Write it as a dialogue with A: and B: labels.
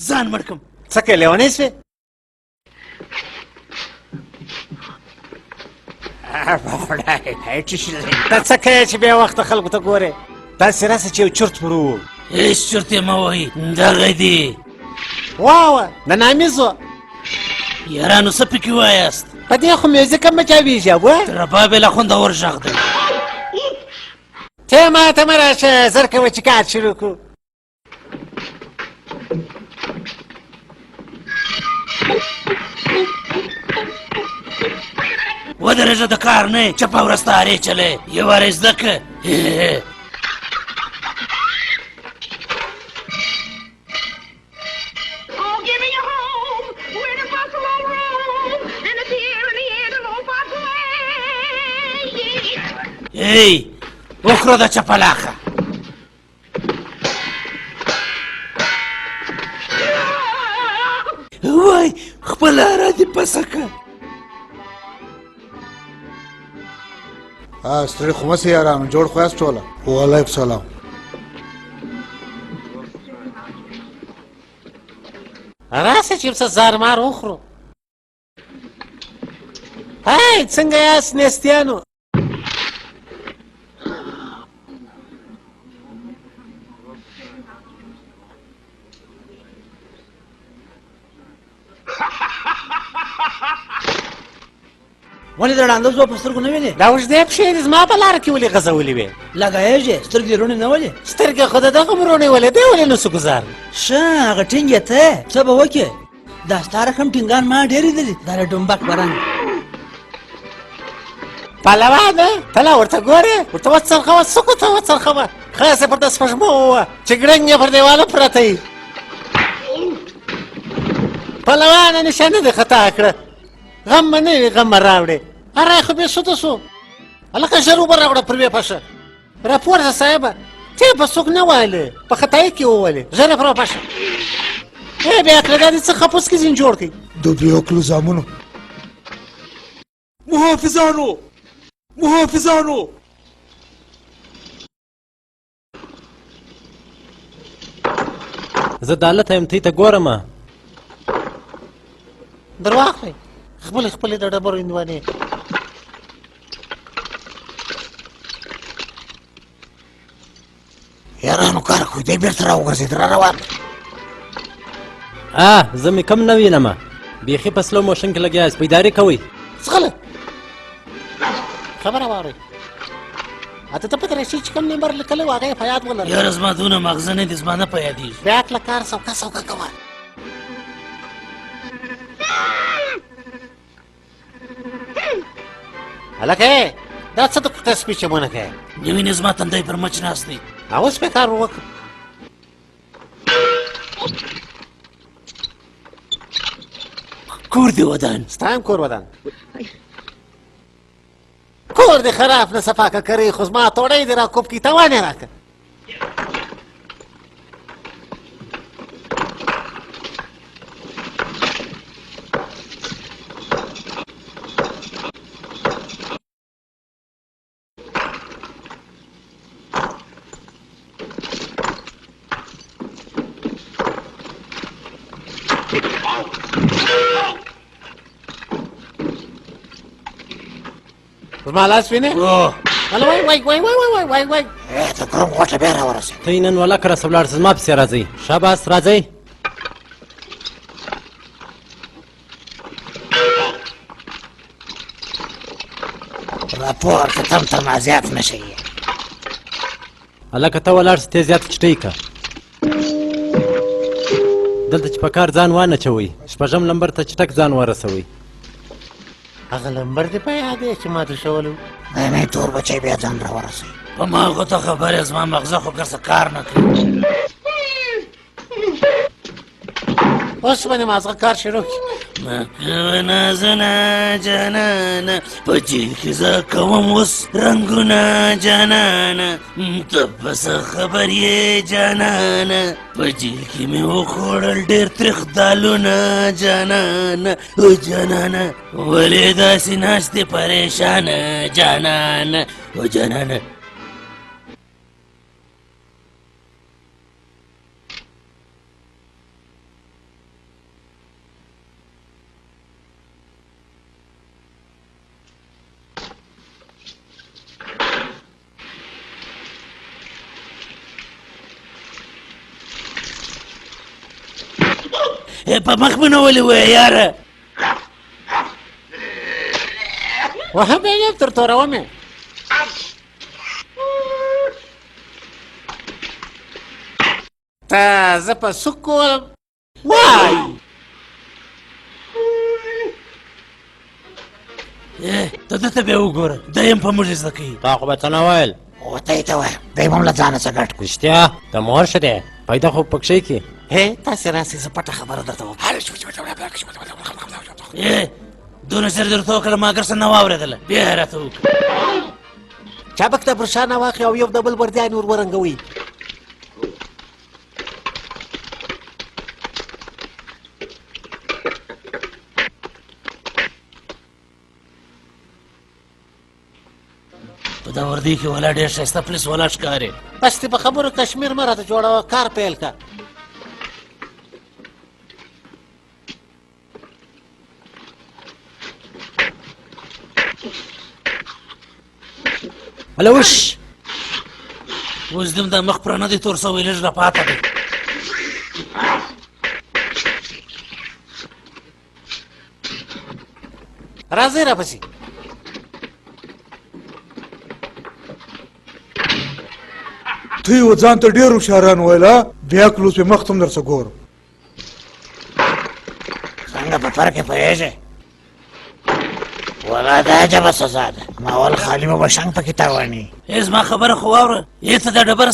A: ځان مړکم
B: څه کوې لیونی سوې ته څه کوې چې بیا وخته خلکو ته ګورې داسې راسه چې یو چرت ور ووایو
A: هېڅ چرت یې مه وایي دغه دی
B: واوه د نامیزو
A: یارانو څه پکې وایاست
B: په دې خو میوزیک هم مچاویږي ابوه
A: رباب یې لا خوندور غږ دی
B: ته ماته مه راشه زر کوه چې کار شروع کړو
A: ودرېږه د کار نه چپه ورستارې چلې یو واره زده که هی وخوره د چپلاخه وای خپله را دې پسه که
C: ستړي خو مه سئ یارانو جوړ خو یاست ټوله وعلیکم سلام
B: راسه چې څه زارمار وخورو هی څنګه یاست نیستیانو
D: ولې د ړانده زوی په سترګو نه وینې
B: دا اوږدې پښې دې زما په لاره کې ولې غځولې وې
D: لګایږې سترګې دې روڼې نه ولې
B: سترګې خو د دغه م روڼې ولې دی ولې نسو ګزار
D: ښه هغه ټینګې ته څه به وکړې دا ستا رقم ټینګان ما ډېر لیدلي دا د ډومبک برنګ
B: پهلوانه ته لا ورته ګورې ورته وڅرخوه څوکو ته وڅرخوه خاصه پر د سپږمو ووه چې ګړنګ یې پر دیواله پرته وي پهلوانه نشانه دې خطا کړه غم به نه وي غم به راوړې ارای خو بې سوده سو هلکه ژر اوبه راوړه پر ویې پشه راپورته صاحبه ته یې په څوک نه وایلې په خطایي کې وولې ژر یې پر وپشه ای بیا کړه دا دې څه خپوس کې ځین جوړ کړي
C: د بیا کلو زامنو
A: محافظانو
E: زه د الله ته یم تی ته ګورم
B: درواغ وایي خپلې د ډبرو هندوانې
A: یارانو کار کوي دی بېرته راوګرځېد را روان
E: زه مې کم نه وینم بیخي په سلو موشن کې لګیا یاست بیداري کوئ
B: څغله خبره واورئ اته ته پته راشي چې کوم نمبر لیکلی و هغه یې په یاد ولرئ
A: یاره زما دونه مغزه نه دي زما نه په یادېږي
B: بیا کله کار سوکه کوه هلکه دا څه د کوټه سپي چمونه کوې
A: د وینې زما تندی پر مچ ناست دی
B: اوس پې کار وکړه
A: کور دې ودان
B: ستا هم کور ودان کور دې خراب نه صفا که کرې خو زما توړی دې را کوب کړي توان یې راکړه زما لاس وینې هله وای
A: ته کوم غوټه بیا راورسېد
E: ته یې نن ولکه راسه ولاړ سه زما پسې راځئ شاباس راځئ
A: راپور ته تم زیات نه شي
E: هلکه ته ولاړ سه ته زیات چټۍ که دلته چې په کار ځان وانچوئ شپږم لمبر ته چټک ځان ورسوئ
B: هغه لمبر دې په یاد دی چې ما ته شولی
A: نه تور بچی بیا ځان راورسوي په ما خو ته خبرې زما مغزه خو ګرڅه کار نه کوي
B: اوس به دې مازغه کار شروع کړي
A: مکوه نازونه جانانه په جیل کې زه کوم اوس رنګونه جانانه ته په څه خبر یې جانانه په جیل کې مې وخوړل ډېر تریخ دالونه جانانه او جانانه ولې داسې ناست دې پریشانه جانانه او جانانه په مخ مې نه ولې وایې یاره
B: وهم یې تر تورومې ته زه په سوک کولم وای
A: ته دته بیا وګوره دا یم په موږ زده کوي
E: تا خو به څه نه ویل
B: وته یې ته وایم دی به هم له ځانه څه ګټ کړي
E: رښتیا ته مور شه دی پیدا خو پکښې کې
B: هې تاسې راسئ زه پټه خبره درته وکړم
A: دونه زر درته وکړه ما اګر څه نه واورېدله بیا یې راته وکړه
B: چابک ته پر شا نه واخلي او یو د بل بردیان ور ورنګوئ
A: په دا وردۍ کې ولا ډېر ښایسته پولیس ولا ښکارې
B: بس دې په خبرو کشمیر مه راته جوړوه کار پیل که
E: هله وش
A: اوس دم دا مخ پوره نه دی تور سوی لږ را پاته دی
B: راځئ راپسې
C: ته یې ځان ته ډېر هوښیاران ویل بیا کلوز په مخ ته هم درڅه ګورم
B: څنګه په فرق کې پوهېږې ولا دا عجبه سزا ده ناول خالي به بشنګ پکې تاواني
A: زما خبره خو واوره یې ته دا ډبره